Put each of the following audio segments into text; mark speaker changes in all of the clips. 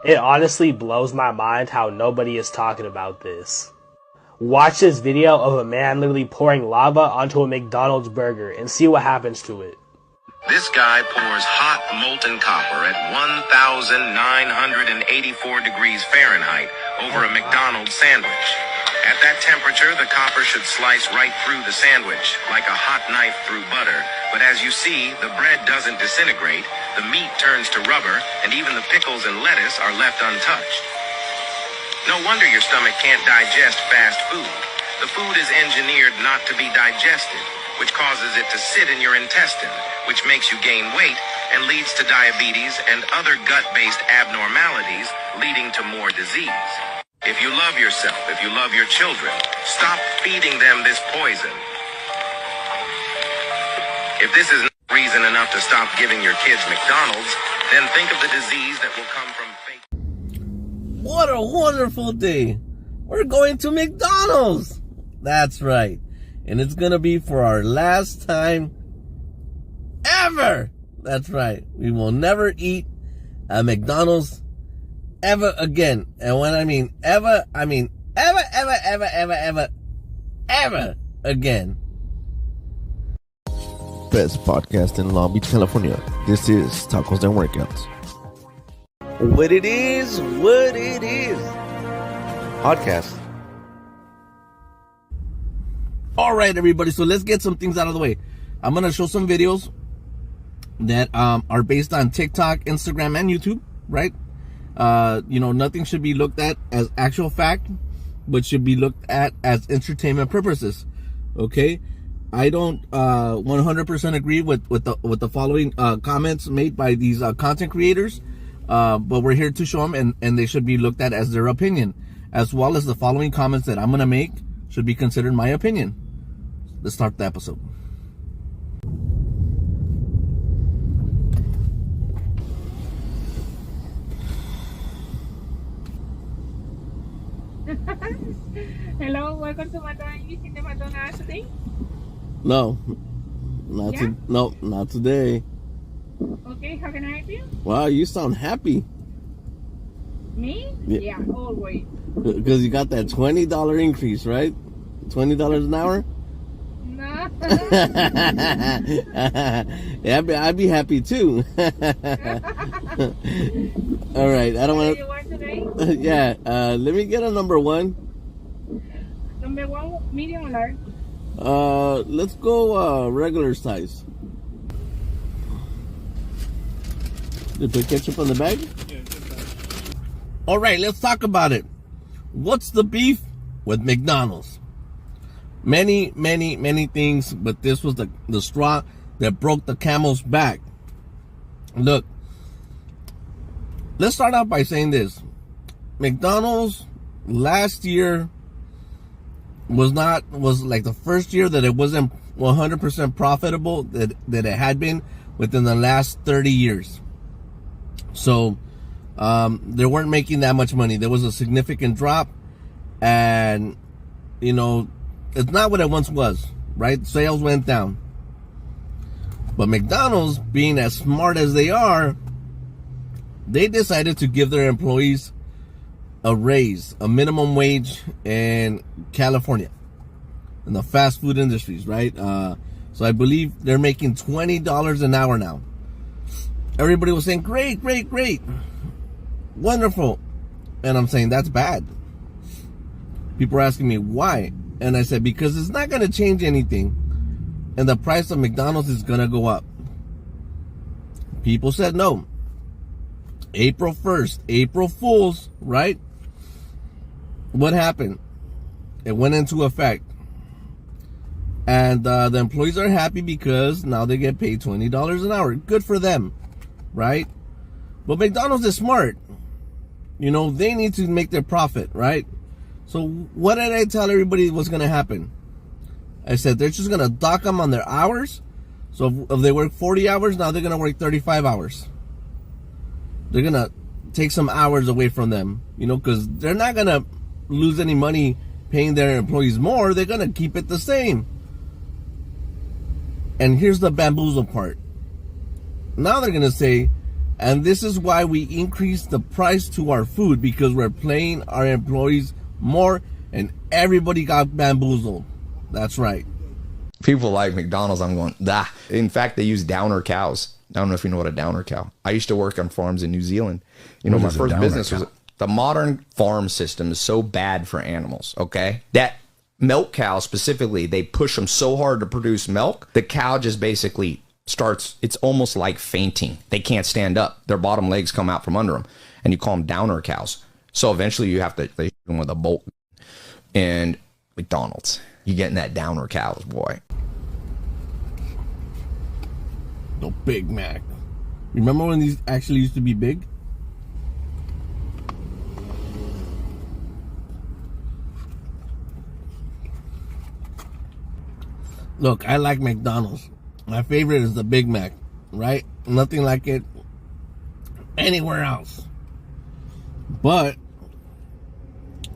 Speaker 1: It honestly blows my mind how nobody is talking about this. Watch this video of a man literally pouring lava onto a McDonald's burger and see what happens to it.
Speaker 2: This guy pours hot molten copper at 1,984 degrees Fahrenheit over a McDonald's sandwich. At that temperature, the copper should slice right through the sandwich, like a hot knife through butter. But as you see, the bread doesn't disintegrate, the meat turns to rubber, and even the pickles and lettuce are left untouched. No wonder your stomach can't digest fast food. The food is engineered not to be digested, which causes it to sit in your intestine, which makes you gain weight and leads to diabetes and other gut-based abnormalities, leading to more disease. If you love yourself, if you love your children, stop feeding them this poison. If this is not reason enough to stop giving your kids McDonald's, then think of the disease that will come from fake.
Speaker 3: What a wonderful day. We're going to McDonald's. That's right. And it's going to be for our last time ever. That's right. We will never eat at McDonald's ever again. And when I mean ever, I mean ever again.
Speaker 4: Best podcast in Long Beach, California. This is Tacos and Workouts.
Speaker 3: What it is.
Speaker 4: Podcast.
Speaker 3: All right, everybody. So let's get some things out of the way. I'm going to show some videos that are based on TikTok, Instagram, and YouTube, right? Nothing should be looked at as actual fact, but should be looked at as entertainment purposes. Okay? I don't 100% agree with the following comments made by these content creators, but we're here to show them, and they should be looked at as their opinion, as well as the following comments that I'm going to make should be considered my opinion. Let's start the episode.
Speaker 5: Hello, welcome to McDonald's. You using the McDonald's today?
Speaker 3: No,
Speaker 5: Yeah?
Speaker 3: not today.
Speaker 5: Okay, how can I help you?
Speaker 3: Wow, you sound happy
Speaker 5: Me?
Speaker 3: Yeah.
Speaker 5: Yeah, always.
Speaker 3: because you got that $20 increase, right? $20 an hour.
Speaker 5: No.
Speaker 3: Yeah, I'd be happy too. All right, I don't
Speaker 5: What
Speaker 3: want
Speaker 5: do you want today?
Speaker 3: to. Yeah, let me get a number one.
Speaker 5: Number one, medium or large?
Speaker 3: Let's go regular size. Did you put ketchup on the bag? All right, let's talk about it. What's the beef with McDonald's? Many things, but this was the straw that broke the camel's back. Look, let's start out by saying this. McDonald's last year was like the first year that it wasn't 100% profitable that it had been within the last 30 years. So they weren't making that much money. There was a significant drop, and it's not what it once was, right? Sales went down. But McDonald's, being as smart as they are, they decided to give their employees a raise, a minimum wage in California, in the fast food industries, right? So I believe they're making $20 an hour now. Everybody was saying, great, wonderful. And I'm saying, that's bad. People are asking me why. And I said, because it's not going to change anything. And the price of McDonald's is going to go up. People said no. April 1st, April Fools, right? What happened? It went into effect. And the employees are happy because now they get paid $20 an hour. Good for them, right? But McDonald's is smart. They need to make their profit, right? So what did I tell everybody was going to happen? I said they're just going to dock them on their hours. So if they work 40 hours, now they're going to work 35 hours. They're going to take some hours away from them, because they're not going to lose any money paying their employees more. They're going to keep it the same. And here's the bamboozle part. Now they're going to say, And this is why we increase the price to our food, because we're paying our employees more and everybody got bamboozled. That's right.
Speaker 6: People like McDonald's, I'm going, nah. In fact, they use downer cows. I don't know if you know what a downer cow. I used to work on farms in New Zealand. You know, my first business was, the modern farm system is so bad for animals, okay? That milk cow specifically, they push them so hard to produce milk, the cow just basically starts, it's almost like fainting. They can't stand up. Their bottom legs come out from under them, and you call them downer cows. So eventually you have to, they shoot them with a bolt. And McDonald's, you getting that downer cows, boy.
Speaker 3: The Big Mac. Remember when these actually used to be big? Look, I like McDonald's. My favorite is the Big Mac, right? Nothing like it anywhere else. But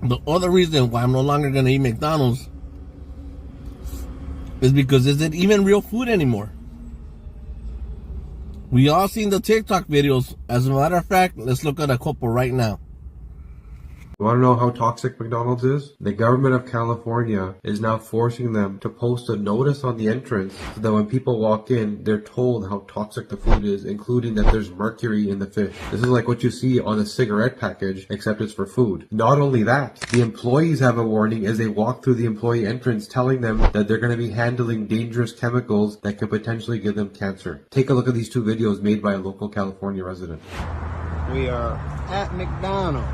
Speaker 3: the other reason why I'm no longer going to eat McDonald's is because is it even real food anymore? We all seen the TikTok videos. As a matter of fact, let's look at a couple right now.
Speaker 7: You want to know how toxic McDonald's is? The government of California is now forcing them to post a notice on the entrance so that when people walk in, they're told how toxic the food is, including that there's mercury in the fish. This is like what you see on a cigarette package, except it's for food. Not only that, the employees have a warning as they walk through the employee entrance telling them that they're going to be handling dangerous chemicals that could potentially give them cancer. Take a look at these two videos made by a local California resident.
Speaker 8: We are at McDonald's.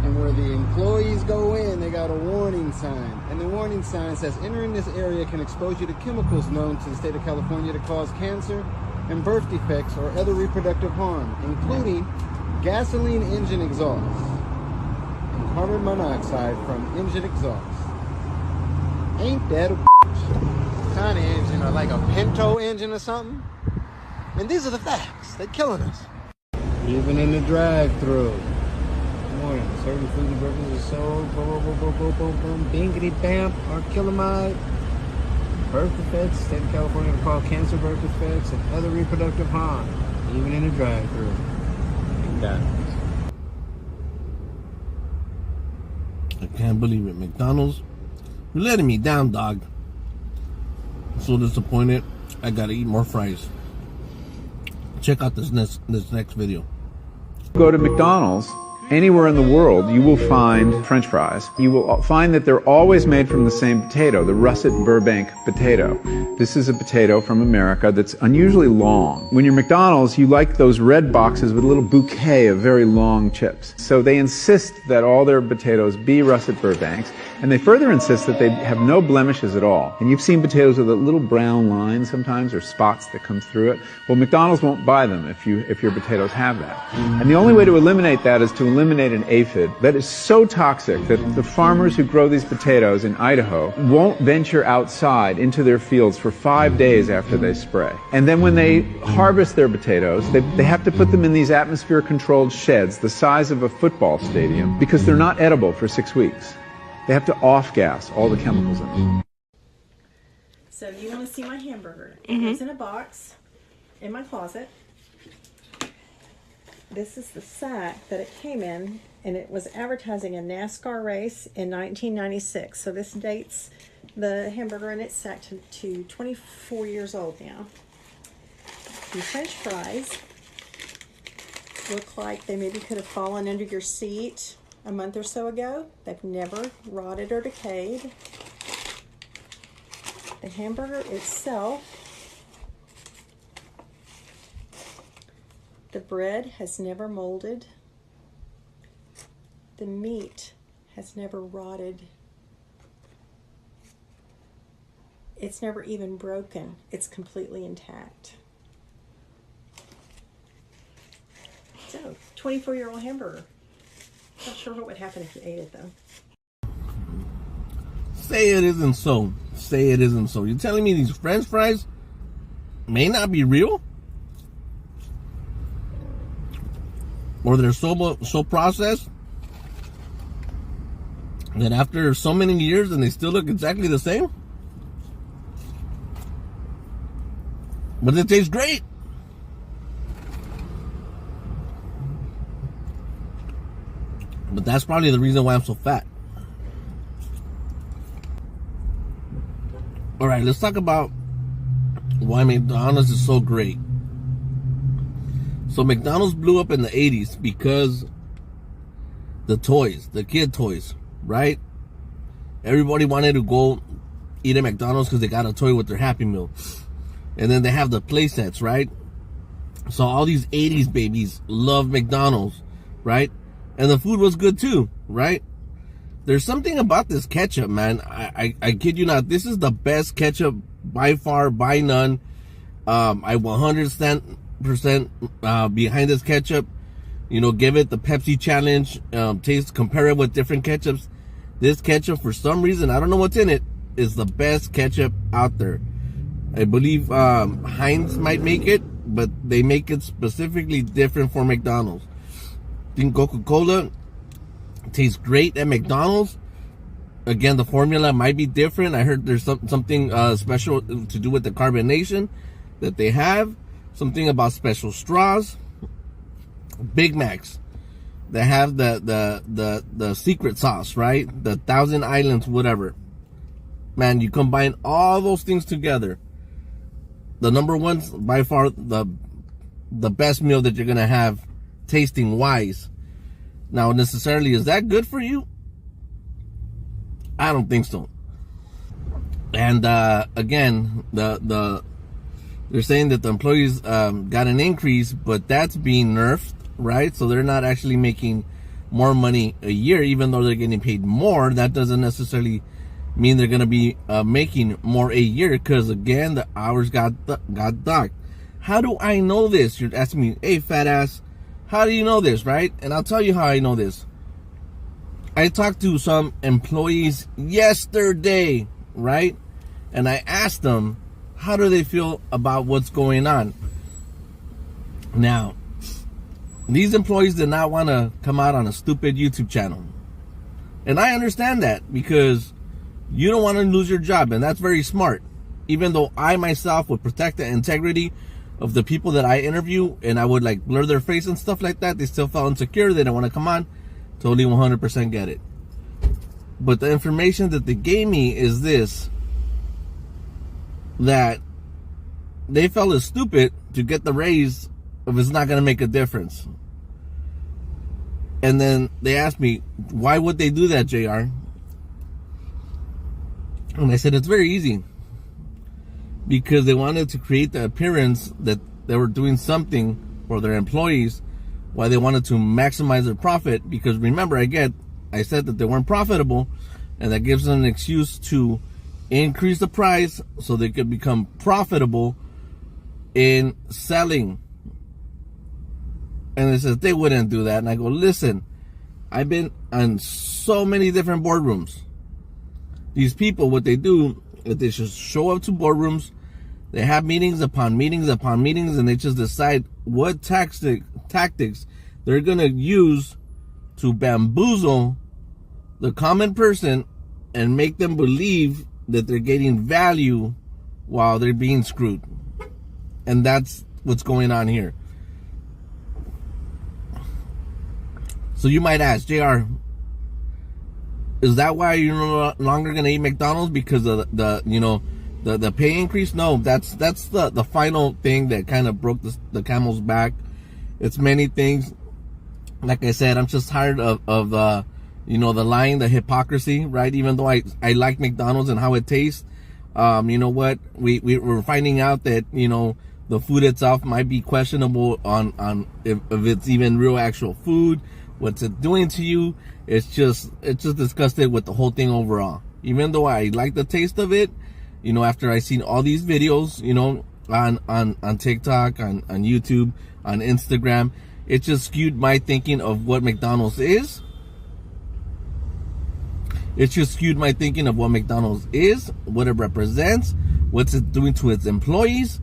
Speaker 8: And where the employees go in, they got a warning sign. And the warning sign says, entering this area can expose you to chemicals known to the state of California to cause cancer and birth defects or other reproductive harm, including gasoline engine exhaust and carbon monoxide from engine exhaust. Ain't that a bitch? Kind of engine, or like a Pinto engine or something? And these are the facts. They're killing us. Even in the drive-thru. Morning. Certain food and beverages are sold. Bingity bam. Archilamide. Birth defects. State of California to call cancer, birth defects, and other reproductive harm. Even in a drive-thru.
Speaker 3: I can't believe it. McDonald's, you're letting me down, dog. I'm so disappointed. I gotta eat more fries. Check out this next video.
Speaker 9: Go to McDonald's. Anywhere in the world, you will find French fries. You will find that they're always made from the same potato, the russet Burbank potato. This is a potato from America that's unusually long. When you're McDonald's, you like those red boxes with a little bouquet of very long chips. So they insist that all their potatoes be russet Burbanks, and they further insist that they have no blemishes at all. And you've seen potatoes with a little brown line sometimes, or spots that come through it. Well, McDonald's won't buy them if your potatoes have that. And the only way to eliminate that is to eliminate an aphid that is so toxic that the farmers who grow these potatoes in Idaho won't venture outside into their fields for 5 days after they spray. And then when they harvest their potatoes, they have to put them in these atmosphere-controlled sheds the size of a football stadium because they're not edible for 6 weeks. They have to off-gas all the chemicals in them.
Speaker 10: So you want to see my hamburger. It goes in a box in my closet. This is the sack that it came in, and it was advertising a NASCAR race in 1996. So this dates the hamburger in its sack to 24 years old now. The French fries look like they maybe could have fallen under your seat a month or so ago. They've never rotted or decayed. The hamburger itself, the bread has never molded. The meat has never rotted. It's never even broken. It's completely intact. So, 24-year-old hamburger. Not sure what would happen if you ate it, though.
Speaker 3: Say it isn't so. Say it isn't so. You're telling me these French fries may not be real? Or they're so processed that after so many years and they still look exactly the same? But it tastes great. But that's probably the reason why I'm so fat. All right, let's talk about why McDonald's is so great. So McDonald's blew up in the 80s because the toys, the kid toys, right? Everybody wanted to go eat at McDonald's because they got a toy with their Happy Meal. And then they have the play sets, right? So all these 80s babies love McDonald's, right? And the food was good too, right? There's something about this ketchup, man. I kid you not. This is the best ketchup by far, by none. I 100% behind this ketchup. You know, give it the Pepsi challenge. Taste, compare it with different ketchups. This ketchup, for some reason, I don't know what's in it, is the best ketchup out there. I believe Heinz might make it, but they make it specifically different for McDonald's. I think Coca-Cola tastes great at McDonald's. Again, the formula might be different. I heard there's something special to do with the carbonation that they have. Something about special straws. Big Macs that have the secret sauce, right? The Thousand Islands, whatever. Man, you combine all those things together. The number one's by far the best meal that you're gonna have, tasting wise. Now, necessarily, is that good for you? I don't think so. And again, they're saying that the employees got an increase, but that's being nerfed, right? So they're not actually making more money a year, even though they're getting paid more. That doesn't necessarily mean they're going to be making more a year, because again, the hours got docked. How do I know this? You're asking me, hey, fat ass, how do you know this, right? And I'll tell you how I know this. I talked to some employees yesterday, right? And I asked them, how do they feel about what's going on? Now, these employees did not want to come out on a stupid YouTube channel. And I understand that, because you don't want to lose your job, and that's very smart. Even though I myself would protect the integrity of the people that I interview, and I would like blur their face and stuff like that, they still felt insecure. They don't want to come on. Totally 100% get it. But the information that they gave me is this: that they felt it's stupid to get the raise if it's not going to make a difference. And then they asked me, why would they do that, JR? And I said, it's very easy. Because they wanted to create the appearance that they were doing something for their employees, why they wanted to maximize their profit. Because remember, I said that they weren't profitable, and that gives them an excuse to increase the price so they could become profitable in selling. And they said they wouldn't do that. And I go, listen, I've been on so many different boardrooms. These people, what they do is they just show up to boardrooms. They have meetings upon meetings upon meetings, and they just decide what tactics they're going to use to bamboozle the common person and make them believe that they're getting value while they're being screwed. And that's what's going on here. So you might ask, JR, is that why you're no longer going to eat McDonald's, because of the pay increase? No, that's the final thing that kind of broke the camel's back. It's many things. Like I said, I'm just tired of the lying, the hypocrisy, right? Even though I like McDonald's and how it tastes, you know what? We're finding out that, the food itself might be questionable on if it's even real actual food. What's it doing to you? It's just disgusted with the whole thing overall. Even though I like the taste of it, after I seen all these videos, on TikTok, on YouTube, on Instagram, it just skewed my thinking of what McDonald's is. It just skewed my thinking of what McDonald's is, what it represents, what's it doing to its employees,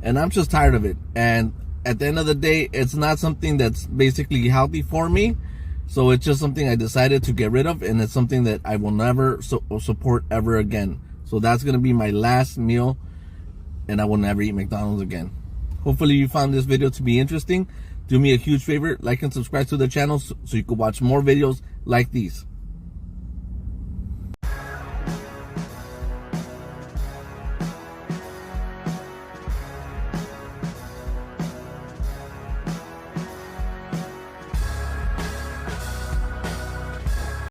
Speaker 3: and I'm just tired of it. And at the end of the day, it's not something that's basically healthy for me. So it's just something I decided to get rid of, and it's something that I will never support ever again. So that's going to be my last meal, and I will never eat McDonald's again. Hopefully you found this video to be interesting. Do me a huge favor, like and subscribe to the channel so you can watch more videos like these.